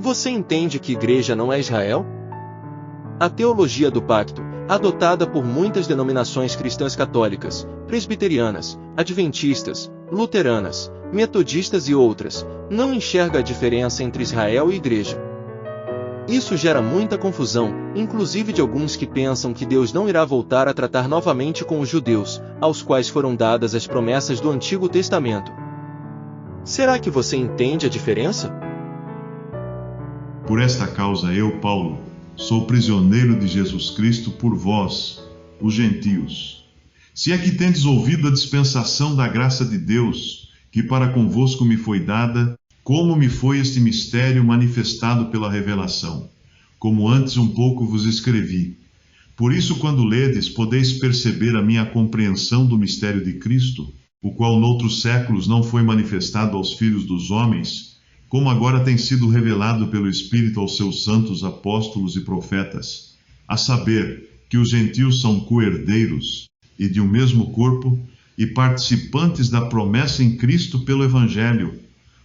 Você entende que igreja não é Israel? A teologia do pacto, adotada por muitas denominações cristãs católicas, presbiterianas, adventistas, luteranas, metodistas e outras, não enxerga a diferença entre Israel e igreja. Isso gera muita confusão, inclusive de alguns que pensam que Deus não irá voltar a tratar novamente com os judeus, aos quais foram dadas as promessas do Antigo Testamento. Será que você entende a diferença? Por esta causa eu, Paulo, sou prisioneiro de Jesus Cristo por vós, os gentios. Se é que tendes ouvido a dispensação da graça de Deus, que para convosco me foi dada, como me foi este mistério manifestado pela revelação, como antes um pouco vos escrevi. Por isso, quando ledes, podeis perceber a minha compreensão do mistério de Cristo, o qual noutros séculos não foi manifestado aos filhos dos homens, como agora tem sido revelado pelo Espírito aos seus santos apóstolos e profetas, a saber, que os gentios são co-herdeiros e de um mesmo corpo, e participantes da promessa em Cristo pelo Evangelho,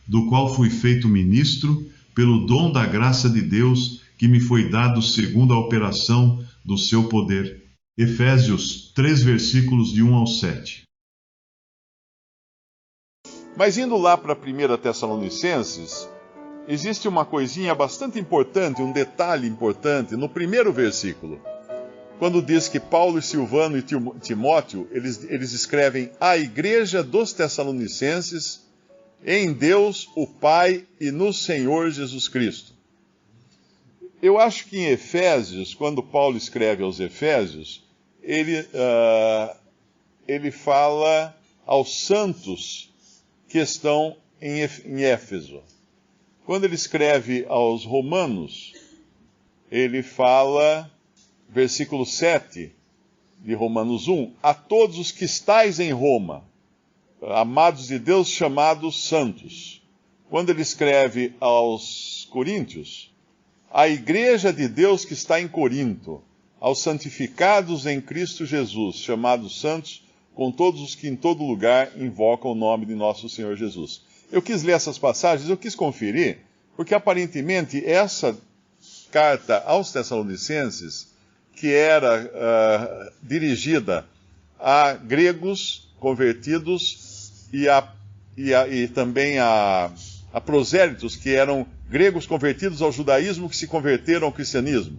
do qual fui feito ministro pelo dom da graça de Deus que me foi dado segundo a operação do seu poder. Efésios 3, versículos de 1 ao 7. Mas indo lá para 1 Tessalonicenses, existe uma coisinha bastante importante, um detalhe importante no primeiro versículo. Quando diz que Paulo e Silvano e Timóteo, eles escrevem à igreja dos Tessalonicenses, em Deus, o Pai e no Senhor Jesus Cristo. Eu acho que em Efésios, quando Paulo escreve aos Efésios, ele fala aos santos que estão em Éfeso. Quando ele escreve aos Romanos, ele fala, versículo 7 de Romanos 1, a todos os que estáis em Roma, amados de Deus, chamados santos. Quando ele escreve aos Coríntios, a igreja de Deus que está em Corinto, aos santificados em Cristo Jesus, chamados santos, com todos os que em todo lugar invocam o nome de nosso Senhor Jesus. Eu quis ler essas passagens, eu quis conferir, porque aparentemente essa carta aos Tessalonicenses, que era dirigida a gregos convertidos e também a prosélitos, que eram gregos convertidos ao judaísmo, que se converteram ao cristianismo,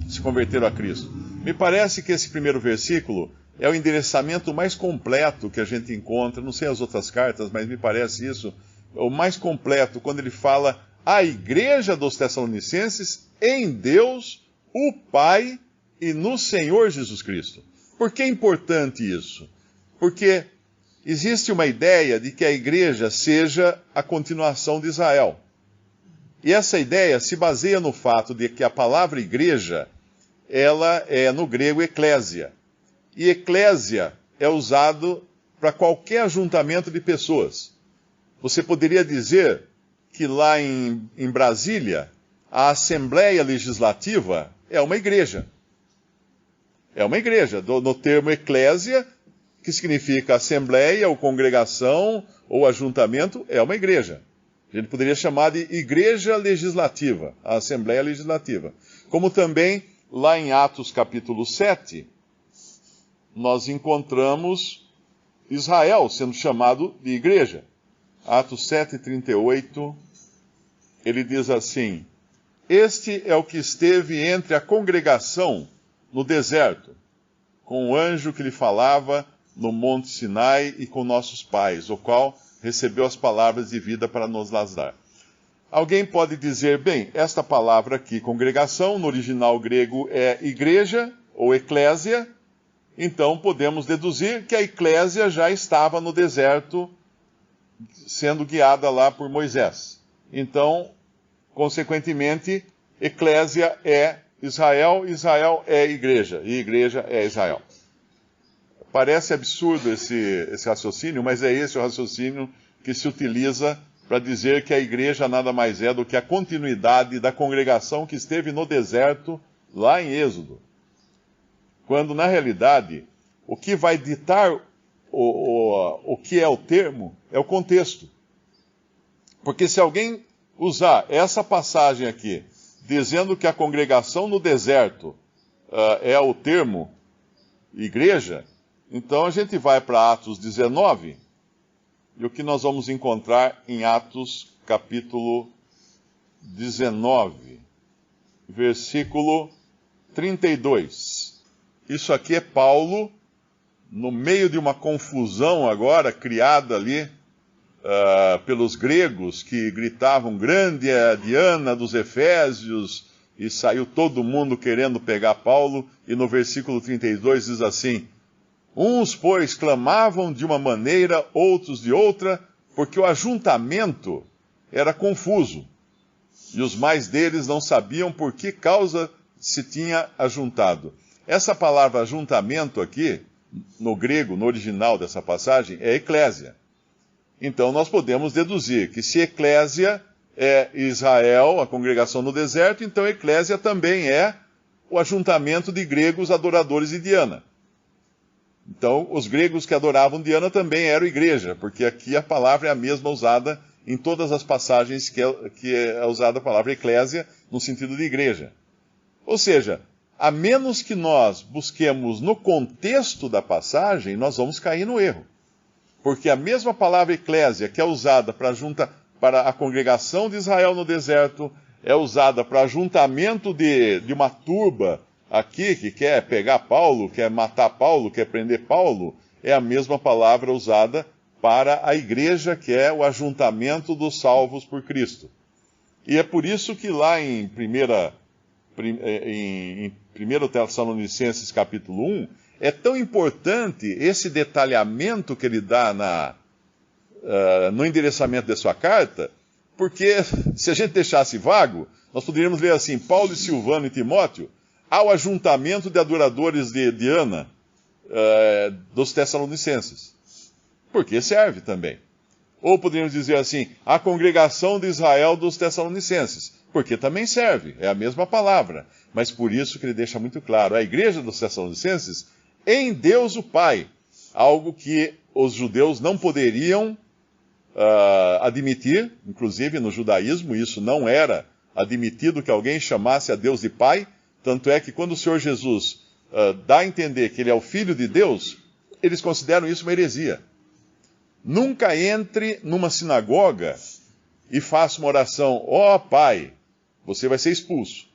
se converteram a Cristo. Me parece que esse primeiro versículo é o endereçamento mais completo que a gente encontra, não sei as outras cartas, mas me parece isso, o mais completo, quando ele fala à igreja dos Tessalonicenses, em Deus, o Pai e no Senhor Jesus Cristo. Por que é importante isso? Porque existe uma ideia de que a igreja seja a continuação de Israel. E essa ideia se baseia no fato de que a palavra igreja, ela é no grego eclésia. E eclésia é usado para qualquer ajuntamento de pessoas. Você poderia dizer que lá em Brasília, a Assembleia Legislativa é uma igreja. É uma igreja. No termo eclésia, que significa assembleia, ou congregação, ou ajuntamento, é uma igreja. A gente poderia chamar de igreja legislativa, a Assembleia Legislativa. Como também, lá em Atos capítulo 7, nós encontramos Israel sendo chamado de igreja. Atos 7:38, ele diz assim: este é o que esteve entre a congregação no deserto, com o anjo que lhe falava no monte Sinai e com nossos pais, o qual recebeu as palavras de vida para nos las dar. Alguém pode dizer, bem, esta palavra aqui, congregação, no original grego é igreja ou eclésia, então podemos deduzir que a eclésia já estava no deserto, sendo guiada lá por Moisés. Então, consequentemente, eclésia é Israel, Israel é igreja, e igreja é Israel. Parece absurdo esse raciocínio, mas é esse o raciocínio que se utiliza para dizer que a igreja nada mais é do que a continuidade da congregação que esteve no deserto, lá em Êxodo. Quando, na realidade, o que vai ditar o que é o termo é o contexto. Porque se alguém usar essa passagem aqui, dizendo que a congregação no deserto é o termo igreja, então a gente vai para Atos 19, e o que nós vamos encontrar em Atos capítulo 19, versículo 32. Isso aqui é Paulo, no meio de uma confusão agora, criada ali pelos gregos, que gritavam, grande é a Diana dos Efésios, e saiu todo mundo querendo pegar Paulo, e no versículo 32 diz assim: uns, pois, clamavam de uma maneira, outros de outra, porque o ajuntamento era confuso, e os mais deles não sabiam por que causa se tinha ajuntado. Essa palavra ajuntamento aqui, no grego, no original dessa passagem, é eclésia. Então nós podemos deduzir que se eclésia é Israel, a congregação no deserto, então eclésia também é o ajuntamento de gregos adoradores de Diana. Então os gregos que adoravam Diana também eram igreja, porque aqui a palavra é a mesma usada em todas as passagens que é usada a palavra eclésia no sentido de igreja. Ou seja, a menos que nós busquemos no contexto da passagem, nós vamos cair no erro. Porque a mesma palavra eclésia que é usada para a congregação de Israel no deserto, é usada para ajuntamento de uma turba aqui, que quer pegar Paulo, quer matar Paulo, quer prender Paulo, é a mesma palavra usada para a igreja, que é o ajuntamento dos salvos por Cristo. E é por isso que lá em 1 Tessalonicenses capítulo 1, é tão importante esse detalhamento que ele dá no endereçamento da sua carta, porque se a gente deixasse vago, nós poderíamos ler assim: Paulo e Silvano e Timóteo, ao ajuntamento de adoradores de Diana dos Tessalonicenses. Porque serve também. Ou poderíamos dizer assim: a congregação de Israel dos Tessalonicenses. Porque também serve, é a mesma palavra. Mas por isso que ele deixa muito claro: a igreja dos Tessalonicenses em Deus o Pai. Algo que os judeus não poderiam admitir, inclusive no judaísmo, isso não era admitido que alguém chamasse a Deus de Pai. Tanto é que quando o Senhor Jesus dá a entender que ele é o Filho de Deus, eles consideram isso uma heresia. Nunca entre numa sinagoga e faça uma oração: ó Pai, você vai ser expulso.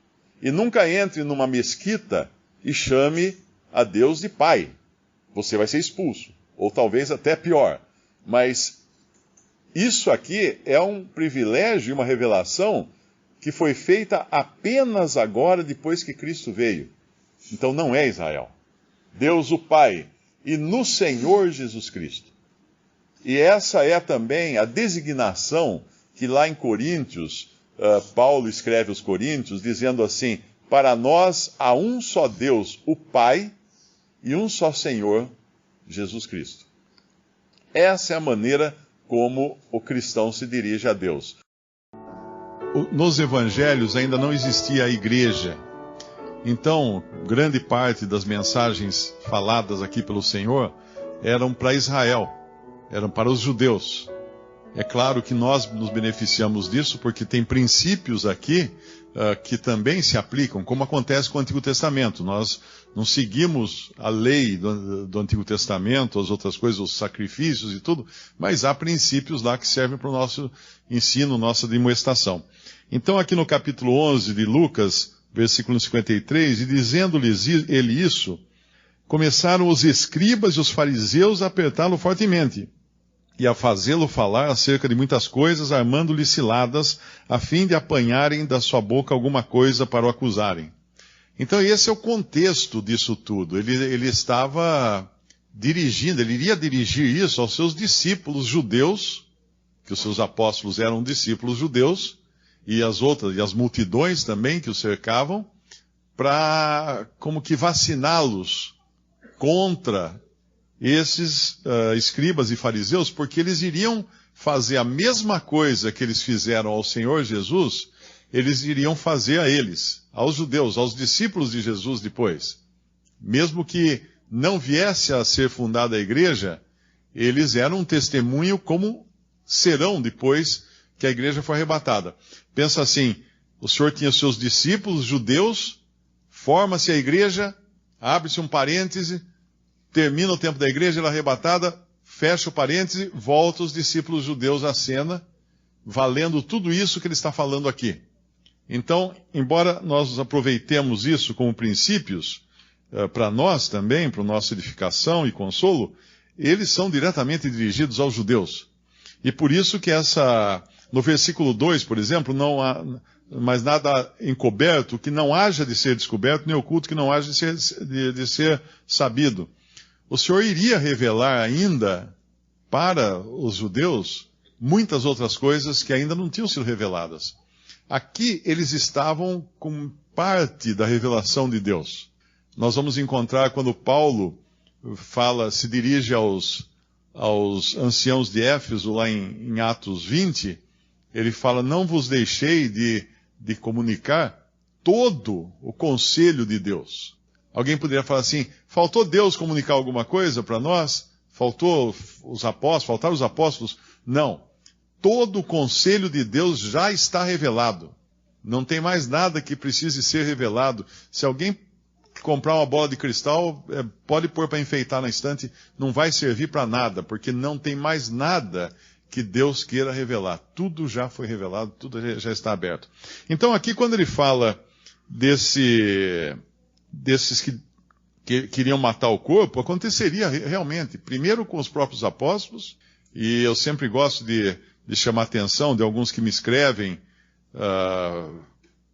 E nunca entre numa mesquita e chame a Deus de Pai, você vai ser expulso. Ou talvez até pior. Mas isso aqui é um privilégio e uma revelação que foi feita apenas agora, depois que Cristo veio. Então não é Israel. Deus o Pai e no Senhor Jesus Cristo. E essa é também a designação que lá em Coríntios, Paulo escreve aos Coríntios, dizendo assim: para nós há um só Deus, o Pai, e um só Senhor, Jesus Cristo. Essa é a maneira como o cristão se dirige a Deus. Nos evangelhos ainda não existia a igreja. Então, grande parte das mensagens faladas aqui pelo Senhor eram para Israel, eram para os judeus. É claro que nós nos beneficiamos disso porque tem princípios aqui que também se aplicam, como acontece com o Antigo Testamento. Nós não seguimos a lei do Antigo Testamento, as outras coisas, os sacrifícios e tudo, mas há princípios lá que servem para o nosso ensino, nossa demonstração. Então aqui no capítulo 11 de Lucas, versículo 53, e dizendo-lhes ele isso, começaram os escribas e os fariseus a apertá-lo fortemente, e a fazê-lo falar acerca de muitas coisas, armando-lhe ciladas, a fim de apanharem da sua boca alguma coisa para o acusarem. Então esse é o contexto disso tudo. Ele estava dirigindo, ele iria dirigir isso aos seus discípulos judeus, que os seus apóstolos eram discípulos judeus, e as multidões também que o cercavam, para como que vaciná-los contra esses escribas e fariseus, porque eles iriam fazer a mesma coisa que eles fizeram ao Senhor Jesus, eles iriam fazer a eles, aos judeus, aos discípulos de Jesus depois. Mesmo que não viesse a ser fundada a igreja, eles eram um testemunho como serão depois que a igreja foi arrebatada. Pensa assim, o Senhor tinha os seus discípulos judeus, forma-se a igreja, abre-se um parêntese, termina o tempo da igreja, ela é arrebatada, fecha o parêntese, volta os discípulos judeus à cena, valendo tudo isso que ele está falando aqui. Então, embora nós aproveitemos isso como princípios, para nós também, para a nossa edificação e consolo, eles são diretamente dirigidos aos judeus. E por isso que no versículo 2, por exemplo, não há mais nada encoberto que não haja de ser descoberto, nem oculto que não haja de ser sabido. O Senhor iria revelar ainda para os judeus muitas outras coisas que ainda não tinham sido reveladas. Aqui eles estavam com parte da revelação de Deus. Nós vamos encontrar quando Paulo se dirige aos anciãos de Éfeso, lá em Atos 20, ele fala, não vos deixei de comunicar todo o conselho de Deus. Alguém poderia falar assim, faltou Deus comunicar alguma coisa para nós? Faltaram os apóstolos? Não. Todo o conselho de Deus já está revelado. Não tem mais nada que precise ser revelado. Se alguém comprar uma bola de cristal, pode pôr para enfeitar na estante, não vai servir para nada, porque não tem mais nada que Deus queira revelar. Tudo já foi revelado, tudo já está aberto. Então aqui quando ele fala desses que queriam matar o corpo, aconteceria realmente, primeiro com os próprios apóstolos, e eu sempre gosto de chamar a atenção de alguns que me escrevem,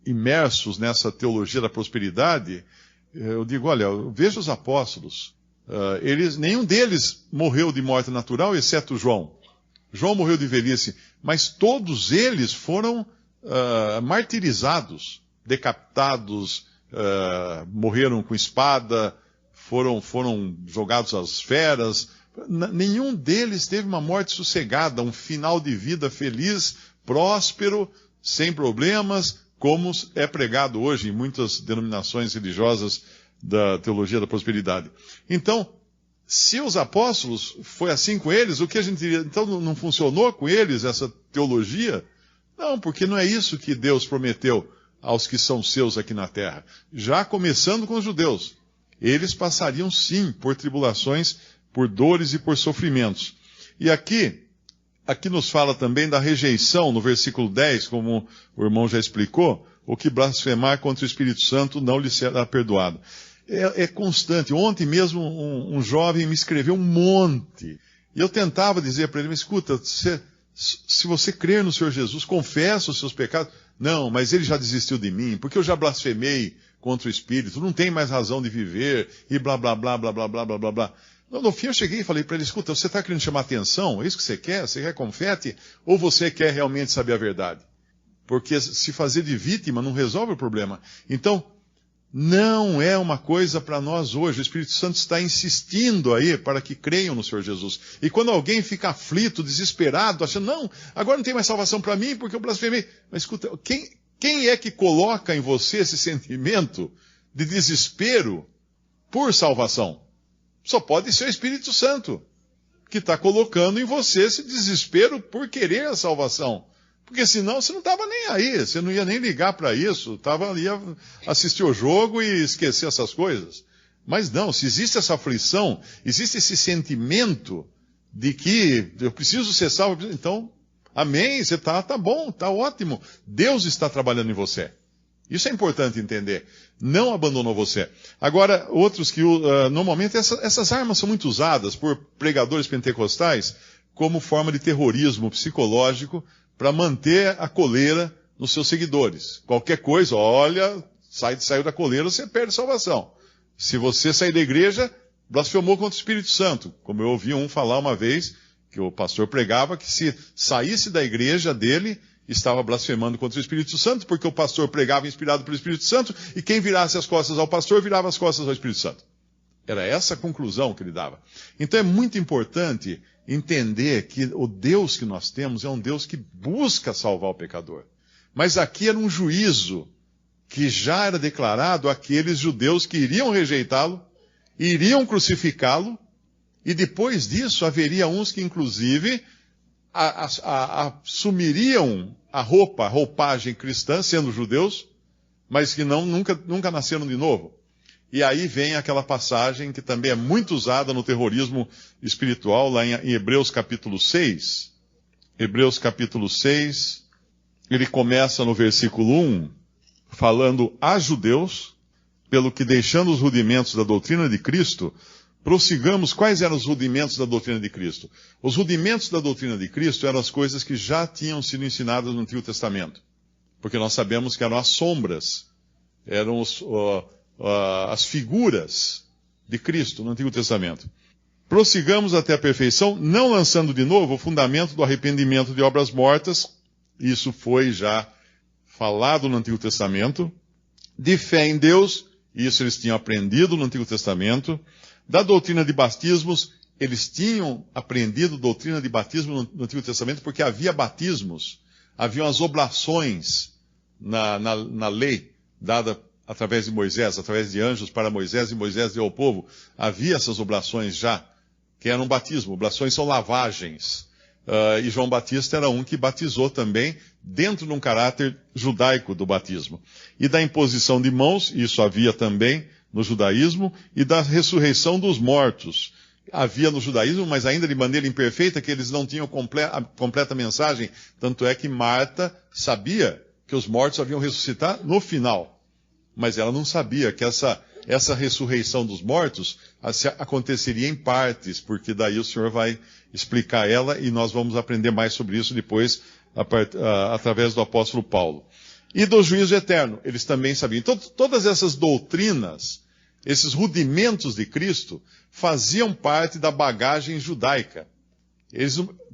imersos nessa teologia da prosperidade. Eu digo, olha, veja os apóstolos, nenhum deles morreu de morte natural, exceto João. João morreu de velhice, mas todos eles foram martirizados, decapitados, morreram com espada, foram jogados às feras. Nenhum deles teve uma morte sossegada, um final de vida feliz, próspero, sem problemas, como é pregado hoje em muitas denominações religiosas da teologia da prosperidade. Então, se os apóstolos foi assim com eles, o que a gente diria? Então não funcionou com eles essa teologia? Não, porque não é isso que Deus prometeu aos que são seus aqui na terra. Já começando com os judeus, eles passariam sim por tribulações, por dores e por sofrimentos. E aqui nos fala também da rejeição, no versículo 10, como o irmão já explicou, o que blasfemar contra o Espírito Santo não lhe será perdoado. É constante. Ontem mesmo um jovem me escreveu um monte. E eu tentava dizer para ele, mas escuta, se você crer no Senhor Jesus, confessa os seus pecados. Não, mas ele já desistiu de mim, porque eu já blasfemei contra o Espírito, não tem mais razão de viver, e blá, blá, blá, blá, blá, blá, blá, blá, blá. No fim eu cheguei e falei para ele, escuta, você está querendo chamar atenção? É isso que você quer? Você quer confete? Ou você quer realmente saber a verdade? Porque se fazer de vítima não resolve o problema. Então, não é uma coisa para nós hoje. O Espírito Santo está insistindo aí para que creiam no Senhor Jesus. E quando alguém fica aflito, desesperado, achando, não, agora não tem mais salvação para mim porque eu blasfemei. Mas escuta, quem é que coloca em você esse sentimento de desespero por salvação? Só pode ser o Espírito Santo, que está colocando em você esse desespero por querer a salvação. Porque senão você não estava nem aí, você não ia nem ligar para isso, ia assistir o jogo e esquecer essas coisas. Mas não, se existe essa aflição, existe esse sentimento de que eu preciso ser salvo, então, amém, você tá bom, tá ótimo. Deus está trabalhando em você. Isso é importante entender. Não abandonou você. Agora, outros que, normalmente, essas armas são muito usadas por pregadores pentecostais como forma de terrorismo psicológico para manter a coleira nos seus seguidores. Qualquer coisa, olha, saiu da coleira, você perde salvação. Se você sair da igreja, blasfemou contra o Espírito Santo. Como eu ouvi um falar uma vez, que o pastor pregava, que se saísse da igreja dele, estava blasfemando contra o Espírito Santo, porque o pastor pregava inspirado pelo Espírito Santo, e quem virasse as costas ao pastor, virava as costas ao Espírito Santo. Era essa a conclusão que ele dava. Então é muito importante entender que o Deus que nós temos é um Deus que busca salvar o pecador. Mas aqui era um juízo que já era declarado àqueles judeus que iriam rejeitá-lo, iriam crucificá-lo, e depois disso haveria uns que inclusive assumiriam a roupagem cristã, sendo judeus, mas que nunca nasceram de novo. E aí vem aquela passagem que também é muito usada no terrorismo espiritual, lá em Hebreus capítulo 6. Hebreus capítulo 6, ele começa no versículo 1, falando a judeus, pelo que deixando os rudimentos da doutrina de Cristo, prossigamos. Quais eram os rudimentos da doutrina de Cristo? Os rudimentos da doutrina de Cristo eram as coisas que já tinham sido ensinadas no Antigo Testamento. Porque nós sabemos que eram as sombras, eram as figuras de Cristo no Antigo Testamento. Prossigamos até a perfeição, não lançando de novo o fundamento do arrependimento de obras mortas. Isso foi já falado no Antigo Testamento. De fé em Deus, isso eles tinham aprendido no Antigo Testamento. Da doutrina de batismos, eles tinham aprendido doutrina de batismo no Antigo Testamento, porque havia batismos, haviam as oblações na lei dada através de Moisés, através de anjos para Moisés, e Moisés deu ao povo. Havia essas oblações já, que eram batismo. Oblações são lavagens. E João Batista era um que batizou também, dentro de um caráter judaico do batismo. E da imposição de mãos, isso havia também no judaísmo, e da ressurreição dos mortos. Havia no judaísmo, mas ainda de maneira imperfeita, que eles não tinham a completa mensagem. Tanto é que Marta sabia que os mortos haviam ressuscitar no final. Mas ela não sabia que essa ressurreição dos mortos aconteceria em partes, porque daí o Senhor vai explicar ela, e nós vamos aprender mais sobre isso depois, através do apóstolo Paulo. E do juízo eterno, eles também sabiam. Então, todas essas doutrinas, esses rudimentos de Cristo, faziam parte da bagagem judaica.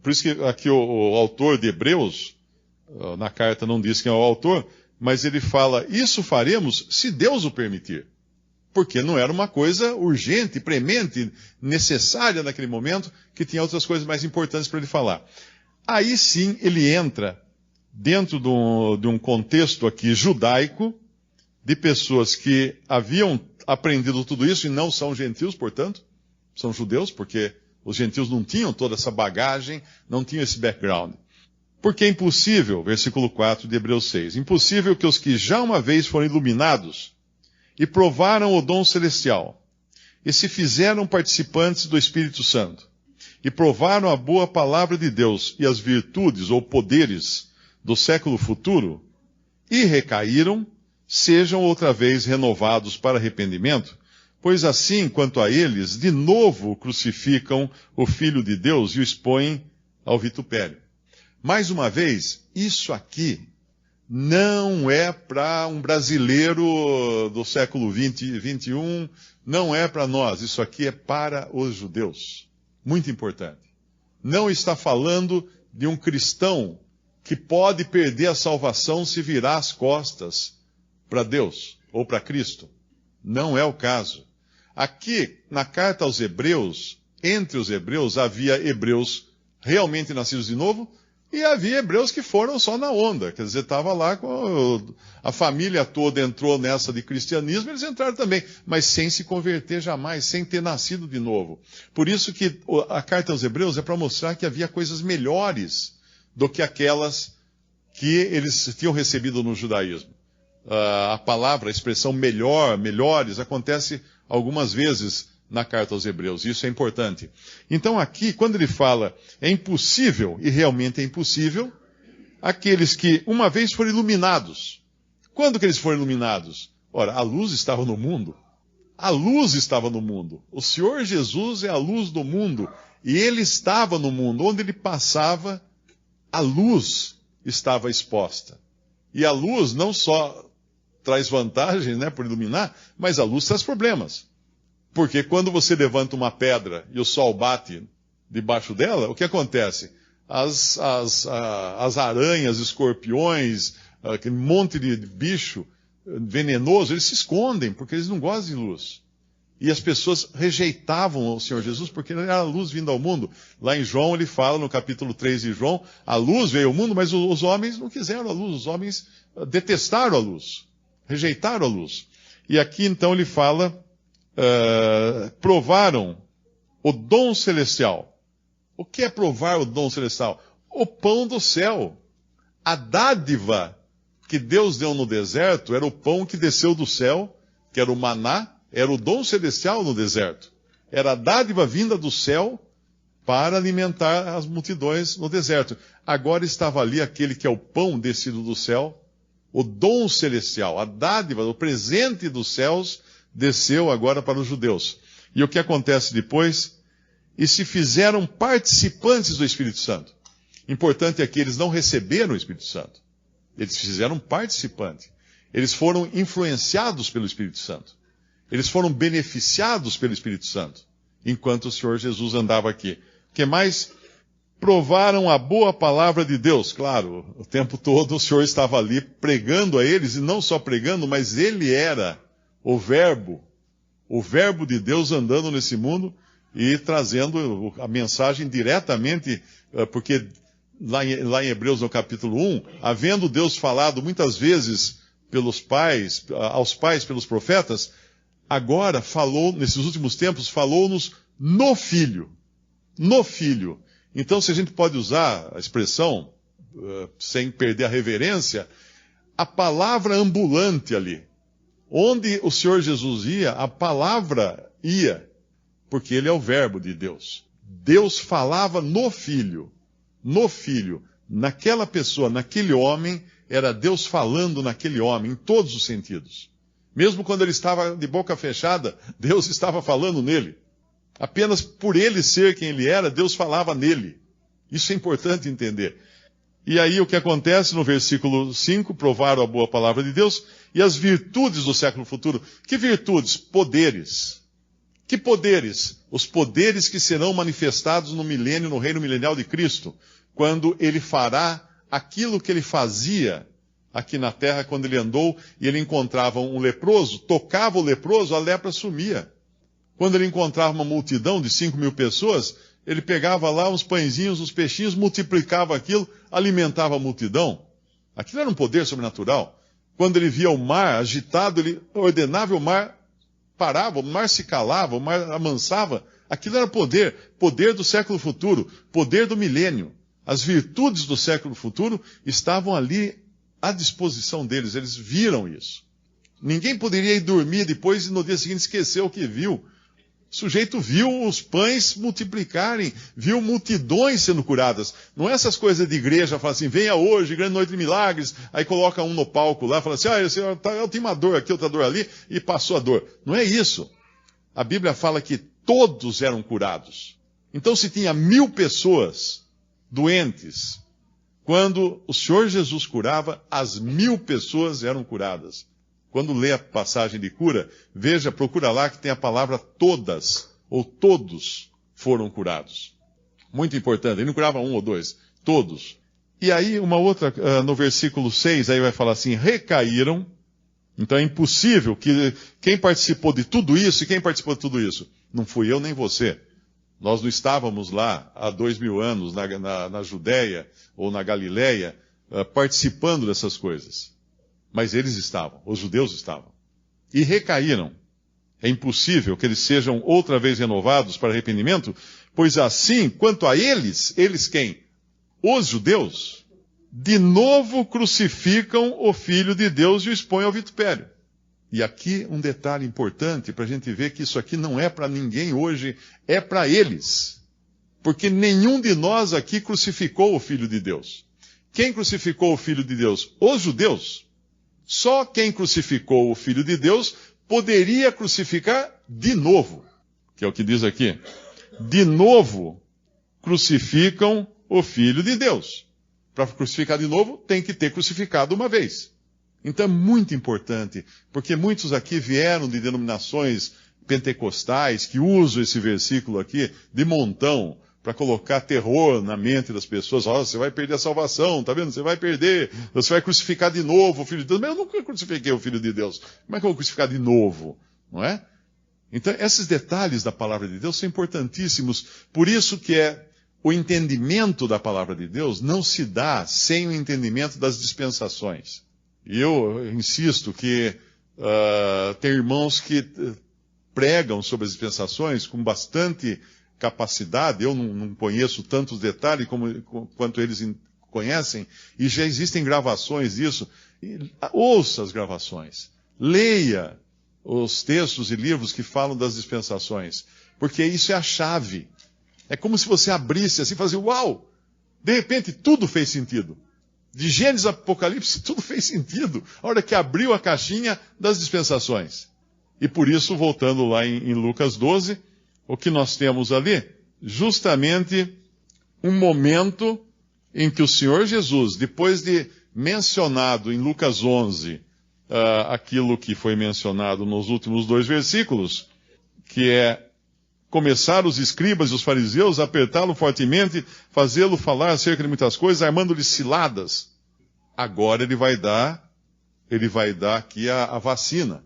Por isso que aqui o autor de Hebreus, na carta não diz quem é o autor, mas ele fala, isso faremos se Deus o permitir. Porque não era uma coisa urgente, premente, necessária naquele momento, que tinha outras coisas mais importantes para ele falar. Aí sim ele entra dentro de um contexto aqui judaico, de pessoas que haviam aprendido tudo isso e não são gentios, portanto, são judeus, porque os gentios não tinham toda essa bagagem, não tinham esse background. Porque é impossível, versículo 4 de Hebreus 6, impossível que os que já uma vez foram iluminados e provaram o dom celestial, e se fizeram participantes do Espírito Santo, e provaram a boa palavra de Deus e as virtudes ou poderes do século futuro, e recaíram, sejam outra vez renovados para arrependimento, pois assim, quanto a eles, de novo crucificam o Filho de Deus e o expõem ao vitupério. Mais uma vez, isso aqui não é para um brasileiro do século 21, não é para nós, isso aqui é para os judeus. Muito importante. Não está falando de um cristão que pode perder a salvação se virar as costas para Deus ou para Cristo. Não é o caso. Aqui, na carta aos Hebreus, entre os hebreus, havia hebreus realmente nascidos de novo, e havia hebreus que foram só na onda, quer dizer, estava lá com a família toda entrou nessa de cristianismo, eles entraram também, mas sem se converter jamais, sem ter nascido de novo. Por isso que a carta aos Hebreus é para mostrar que havia coisas melhores do que aquelas que eles tinham recebido no judaísmo. A palavra, a expressão melhores, acontece algumas vezes na carta aos Hebreus. Isso é importante. Então aqui, quando ele fala, é impossível, e realmente é impossível, aqueles que uma vez foram iluminados. Quando que eles foram iluminados? Ora, a luz estava no mundo. A luz estava no mundo. O Senhor Jesus é a luz do mundo. E ele estava no mundo. Onde ele passava, a luz estava exposta. E a luz não só traz vantagens, né, por iluminar, mas a luz traz problemas. Porque quando você levanta uma pedra e o sol bate debaixo dela, o que acontece? As aranhas, escorpiões, aquele monte de bicho venenoso, eles se escondem, porque eles não gostam de luz. E as pessoas rejeitavam o Senhor Jesus, porque ele era a luz vindo ao mundo. Lá em João ele fala, no capítulo 3 de João, a luz veio ao mundo, mas os homens não quiseram a luz, os homens detestaram a luz, rejeitaram a luz. E aqui então ele fala, provaram o dom celestial. O que é provar o dom celestial? o pão do céu. A dádiva que Deus deu no deserto era o pão que desceu do céu, que era o maná, era o dom celestial no deserto. Era a dádiva vinda do céu para alimentar as multidões no deserto. Agora estava ali aquele que é o pão descido do céu, o dom celestial, a dádiva, o presente dos céus, desceu agora para os judeus. E o que acontece depois? E se fizeram participantes do Espírito Santo. Importante é que eles não receberam o Espírito Santo. Eles se fizeram participantes. Eles foram influenciados pelo Espírito Santo. Eles foram beneficiados pelo Espírito Santo, enquanto o Senhor Jesus andava aqui. O que mais? Provaram a boa palavra de Deus. Claro, o tempo todo o Senhor estava ali pregando a eles, e não só pregando, mas Ele era o Verbo de Deus andando nesse mundo e trazendo a mensagem diretamente, porque lá em Hebreus, no capítulo 1, havendo Deus falado muitas vezes aos pais pelos profetas, agora falou, nesses últimos tempos, falou-nos no Filho. No Filho. Então, se a gente pode usar a expressão, sem perder a reverência, a palavra ambulante ali. Onde o Senhor Jesus ia, a palavra ia, porque Ele é o Verbo de Deus. Deus falava no Filho. No Filho. Naquela pessoa, naquele homem, era Deus falando naquele homem, em todos os sentidos. Mesmo quando ele estava de boca fechada, Deus estava falando nele. Apenas por ele ser quem ele era, Deus falava nele. Isso é importante entender. E aí o que acontece no versículo 5, provaram a boa palavra de Deus, e as virtudes do século futuro. Que virtudes? Poderes. Que poderes? Os poderes que serão manifestados no milênio, no reino milenial de Cristo, quando ele fará aquilo que ele fazia aqui na terra, quando ele andou e ele encontrava um leproso, tocava o leproso, a lepra sumia. Quando ele encontrava uma multidão de 5.000 pessoas, ele pegava lá uns pãezinhos, uns peixinhos, multiplicava aquilo, alimentava a multidão. Aquilo era um poder sobrenatural. Quando ele via o mar agitado, ele ordenava, o mar parava, o mar se calava, o mar amansava. Aquilo era poder do século futuro, poder do milênio. As virtudes do século futuro estavam ali à disposição deles, eles viram isso. Ninguém poderia ir dormir depois e no dia seguinte esquecer o que viu. O sujeito viu os pães multiplicarem, viu multidões sendo curadas. Não é essas coisas de igreja, fala assim, venha hoje, grande noite de milagres, aí coloca um no palco lá, fala assim, eu tenho uma dor aqui, outra dor ali, e passou a dor. Não é isso. A Bíblia fala que todos eram curados. Então se tinha 1.000 pessoas doentes, quando o Senhor Jesus curava, as 1.000 pessoas eram curadas. Quando lê a passagem de cura, veja, procura lá que tem a palavra todas, ou todos foram curados. Muito importante, ele não curava um ou dois, todos. E aí, uma outra, no versículo 6, aí vai falar assim, recaíram. Então é impossível que quem participou de tudo isso, e quem participou de tudo isso? Não fui eu nem você. Nós não estávamos lá há 2.000 anos na Judéia ou na Galileia participando dessas coisas. Mas eles estavam, os judeus estavam. E recaíram. É impossível que eles sejam outra vez renovados para arrependimento, pois assim, quanto a eles quem? Os judeus, de novo crucificam o Filho de Deus e o expõem ao vitupério. E aqui um detalhe importante para a gente ver que isso aqui não é para ninguém hoje, é para eles. Porque nenhum de nós aqui crucificou o Filho de Deus. Quem crucificou o Filho de Deus? Os judeus. Só quem crucificou o Filho de Deus poderia crucificar de novo. Que é o que diz aqui. De novo crucificam o Filho de Deus. Para crucificar de novo, tem que ter crucificado uma vez. Então é muito importante, porque muitos aqui vieram de denominações pentecostais que usam esse versículo aqui de montão para colocar terror na mente das pessoas. Você vai perder a salvação, tá vendo? Você vai perder, você vai crucificar de novo o Filho de Deus. Mas eu nunca crucifiquei o Filho de Deus. Como é que eu vou crucificar de novo? Não é? Então, esses detalhes da palavra de Deus são importantíssimos. Por isso que o entendimento da palavra de Deus não se dá sem o entendimento das dispensações. E eu insisto que tem irmãos que pregam sobre as dispensações com bastante capacidade, eu não conheço tantos detalhes quanto eles conhecem, e já existem gravações disso. Ouça as gravações, leia os textos e livros que falam das dispensações, porque isso é a chave. É como se você abrisse assim e falasse, uau! De repente tudo fez sentido. De Gênesis a Apocalipse, tudo fez sentido. A hora que abriu a caixinha das dispensações. E por isso, voltando lá em Lucas 12, o que nós temos ali? Justamente um momento em que o Senhor Jesus, depois de mencionado em Lucas 11, aquilo que foi mencionado nos últimos 2 versículos, que é começar os escribas e os fariseus a apertá-lo fortemente, fazê-lo falar acerca de muitas coisas, armando-lhe ciladas. Agora ele vai dar aqui a vacina.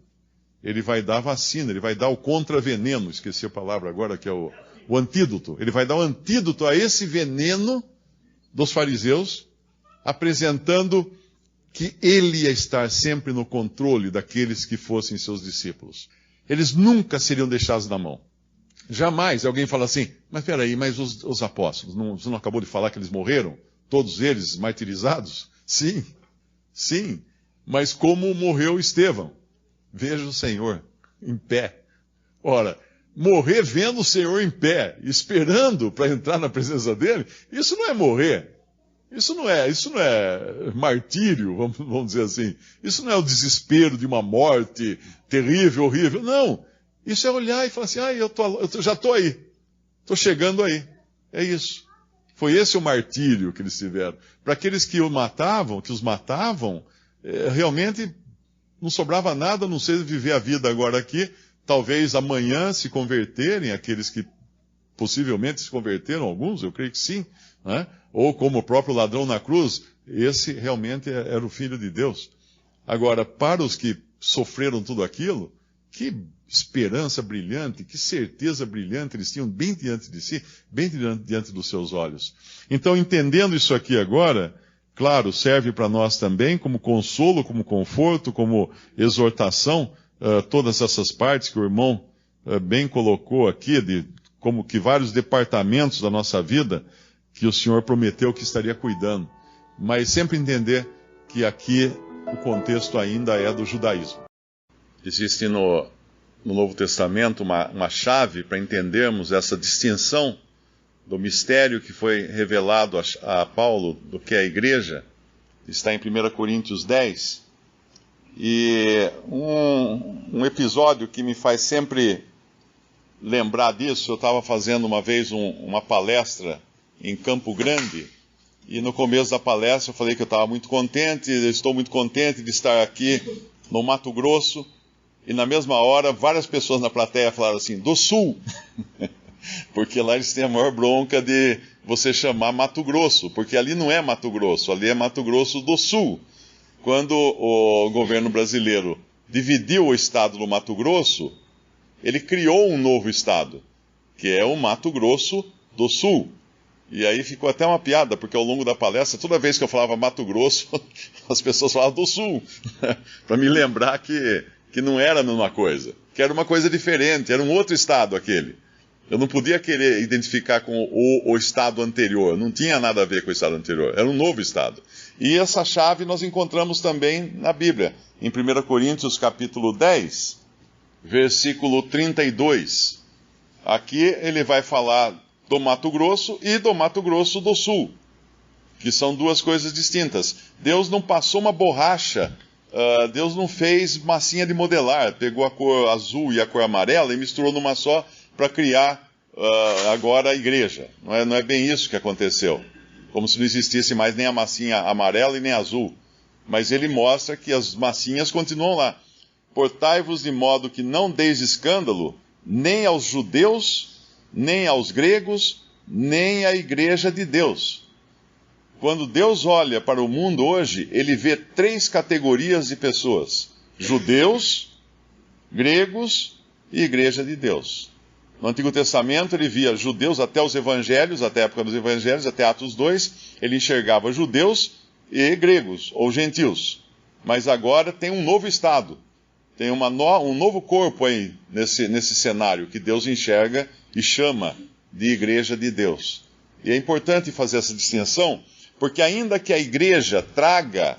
Ele vai dar a vacina, ele vai dar o contraveneno, esqueci a palavra agora, que é o antídoto. Ele vai dar o antídoto a esse veneno dos fariseus, apresentando que ele ia estar sempre no controle daqueles que fossem seus discípulos. Eles nunca seriam deixados na mão. Jamais alguém fala assim, mas peraí, mas os apóstolos, você não acabou de falar que eles morreram? Todos eles martirizados? Sim, mas como morreu Estevão? Veja o Senhor em pé. Ora, morrer vendo o Senhor em pé, esperando para entrar na presença dele, isso não é morrer. Isso não é martírio, vamos dizer assim. Isso não é o desespero de uma morte terrível, horrível. Não. Isso é olhar e falar assim, eu já estou aí. Estou chegando aí. É isso. Foi esse o martírio que eles tiveram. Para aqueles que os matavam, realmente não sobrava nada, a não ser viver a vida agora aqui. Talvez amanhã se converterem, aqueles que possivelmente se converteram, alguns, eu creio que sim. Né? Ou como o próprio ladrão na cruz, esse realmente era o Filho de Deus. Agora, para os que sofreram tudo aquilo, que esperança brilhante, que certeza brilhante eles tinham bem diante de si, bem diante dos seus olhos. Então, entendendo isso aqui agora, claro, serve para nós também como consolo, como conforto, como exortação, todas essas partes que o irmão bem colocou aqui, como que vários departamentos da nossa vida que o Senhor prometeu que estaria cuidando. Mas sempre entender que aqui o contexto ainda é do judaísmo. Existe no Novo Testamento uma chave para entendermos essa distinção do mistério que foi revelado a Paulo do que é a igreja. Está em 1 Coríntios 10. E um episódio que me faz sempre lembrar disso, eu estava fazendo uma vez uma palestra em Campo Grande, e no começo da palestra eu falei que eu estava muito contente, estou muito contente de estar aqui no Mato Grosso, e na mesma hora várias pessoas na plateia falaram assim, do Sul, porque lá eles têm a maior bronca de você chamar Mato Grosso, porque ali não é Mato Grosso, ali é Mato Grosso do Sul. Quando o governo brasileiro dividiu o estado do Mato Grosso, ele criou um novo estado, que é o Mato Grosso do Sul. E aí ficou até uma piada, porque ao longo da palestra, toda vez que eu falava Mato Grosso, as pessoas falavam do Sul, para me lembrar que não era a mesma coisa, que era uma coisa diferente, era um outro estado aquele. Eu não podia querer identificar com o estado anterior, não tinha nada a ver com o estado anterior, era um novo estado. E essa chave nós encontramos também na Bíblia, em 1 Coríntios capítulo 10, versículo 32. Aqui ele vai falar do Mato Grosso e do Mato Grosso do Sul, que são duas coisas distintas. Deus não passou uma borracha, Deus não fez massinha de modelar, pegou a cor azul e a cor amarela e misturou numa só para criar agora a igreja. Não é bem isso que aconteceu. Como se não existisse mais nem a massinha amarela e nem azul. Mas ele mostra que as massinhas continuam lá. Portai-vos de modo que não deis escândalo, nem aos judeus, nem aos gregos, nem à igreja de Deus. Quando Deus olha para o mundo hoje, ele vê 3 categorias de pessoas: judeus, gregos e igreja de Deus. No Antigo Testamento ele via judeus até os evangelhos, até a época dos evangelhos, até Atos 2, ele enxergava judeus e gregos, ou gentios. Mas agora tem um novo estado, tem um novo corpo aí nesse cenário, que Deus enxerga e chama de igreja de Deus. E é importante fazer essa distinção, porque ainda que a igreja traga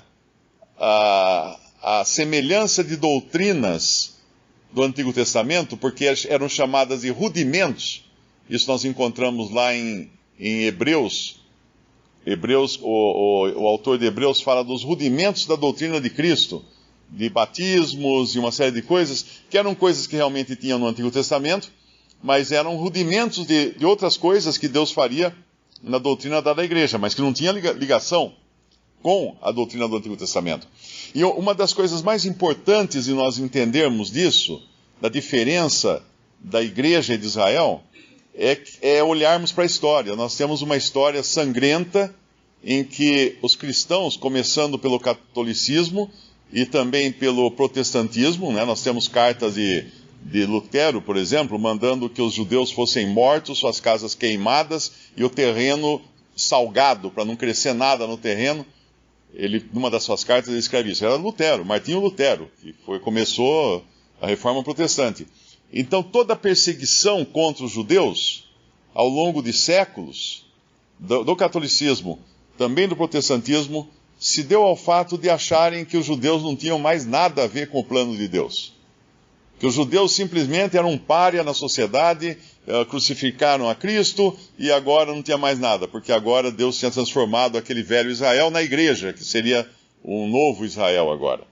a semelhança de doutrinas do Antigo Testamento, porque eram chamadas de rudimentos, isso nós encontramos lá em Hebreus. O autor de Hebreus fala dos rudimentos da doutrina de Cristo, de batismos e uma série de coisas, que eram coisas que realmente tinham no Antigo Testamento, mas eram rudimentos de outras coisas que Deus faria na doutrina da igreja, mas que não tinha ligação com a doutrina do Antigo Testamento. E uma das coisas mais importantes de nós entendermos disso, da diferença da igreja de Israel, é olharmos para a história. Nós temos uma história sangrenta em que os cristãos, começando pelo catolicismo e também pelo protestantismo, né, nós temos cartas de Lutero, por exemplo, mandando que os judeus fossem mortos, suas casas queimadas e o terreno salgado, para não crescer nada no terreno. Numa das suas cartas, ele escreve isso. Era Lutero, Martinho Lutero, que começou a Reforma Protestante. Então, toda a perseguição contra os judeus, ao longo de séculos, do catolicismo, também do protestantismo, se deu ao fato de acharem que os judeus não tinham mais nada a ver com o plano de Deus. Que os judeus simplesmente eram um pária na sociedade, crucificaram a Cristo e agora não tinha mais nada, porque agora Deus tinha transformado aquele velho Israel na igreja, que seria um novo Israel agora.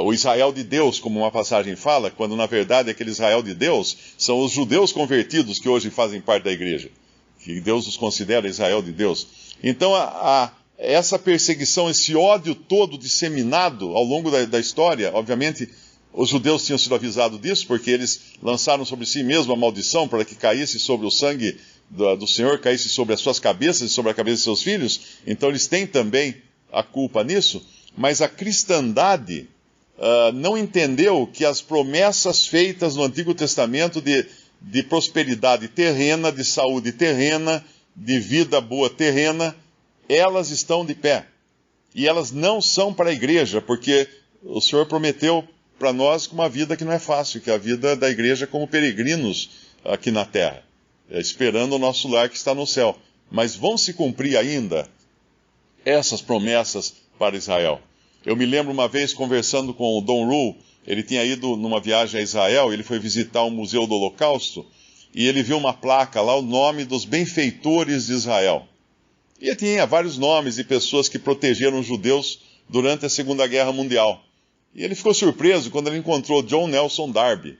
O Israel de Deus, como uma passagem fala, quando na verdade aquele Israel de Deus são os judeus convertidos que hoje fazem parte da igreja, que Deus os considera Israel de Deus. Então essa perseguição, esse ódio todo disseminado ao longo da história, obviamente os judeus tinham sido avisados disso, porque eles lançaram sobre si mesmo a maldição para que caísse sobre o sangue do Senhor, caísse sobre as suas cabeças e sobre a cabeça de seus filhos. Então eles têm também a culpa nisso. Mas a cristandade não entendeu que as promessas feitas no Antigo Testamento de prosperidade terrena, de saúde terrena, de vida boa terrena, elas estão de pé. E elas não são para a igreja, porque o Senhor prometeu para nós uma vida que não é fácil, que é a vida da igreja como peregrinos aqui na terra, esperando o nosso lar que está no céu. Mas vão se cumprir ainda essas promessas para Israel. Eu me lembro uma vez conversando com o Don Rule, ele tinha ido numa viagem a Israel, ele foi visitar o Museu do Holocausto, e ele viu uma placa lá, o nome dos benfeitores de Israel. E tinha vários nomes de pessoas que protegeram os judeus durante a Segunda Guerra Mundial. E ele ficou surpreso quando ele encontrou John Nelson Darby.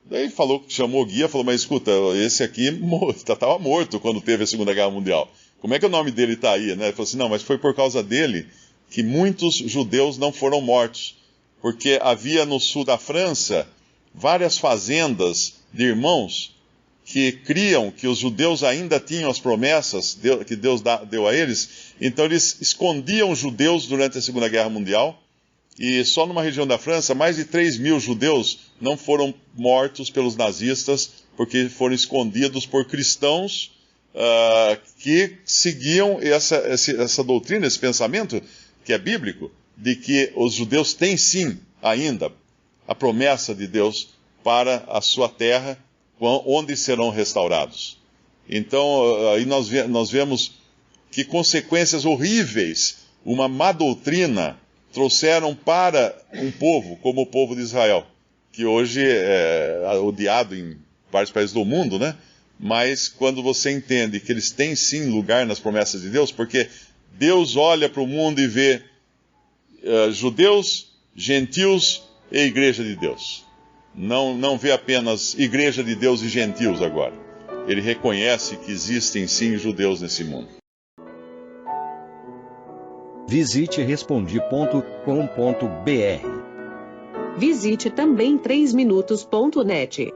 Daí ele chamou o guia, falou, mas escuta, esse aqui estava morto quando teve a Segunda Guerra Mundial. Como é que o nome dele está aí? Né? Ele falou assim, não, mas foi por causa dele que muitos judeus não foram mortos. Porque havia no sul da França várias fazendas de irmãos que criam que os judeus ainda tinham as promessas que Deus deu a eles. Então eles escondiam judeus durante a Segunda Guerra Mundial. E só numa região da França, mais de 3.000 judeus não foram mortos pelos nazistas, porque foram escondidos por cristãos que seguiam essa doutrina, esse pensamento, que é bíblico, de que os judeus têm sim ainda a promessa de Deus para a sua terra, onde serão restaurados. Então, aí nós vemos que consequências horríveis uma má doutrina trouxeram para um povo, como o povo de Israel, que hoje é odiado em vários países do mundo, né? Mas quando você entende que eles têm sim lugar nas promessas de Deus, porque Deus olha para o mundo e vê judeus, gentios e igreja de Deus. Não vê apenas igreja de Deus e gentios agora. Ele reconhece que existem sim judeus nesse mundo. Visite Respondi.com.br. Visite também 3minutos.net.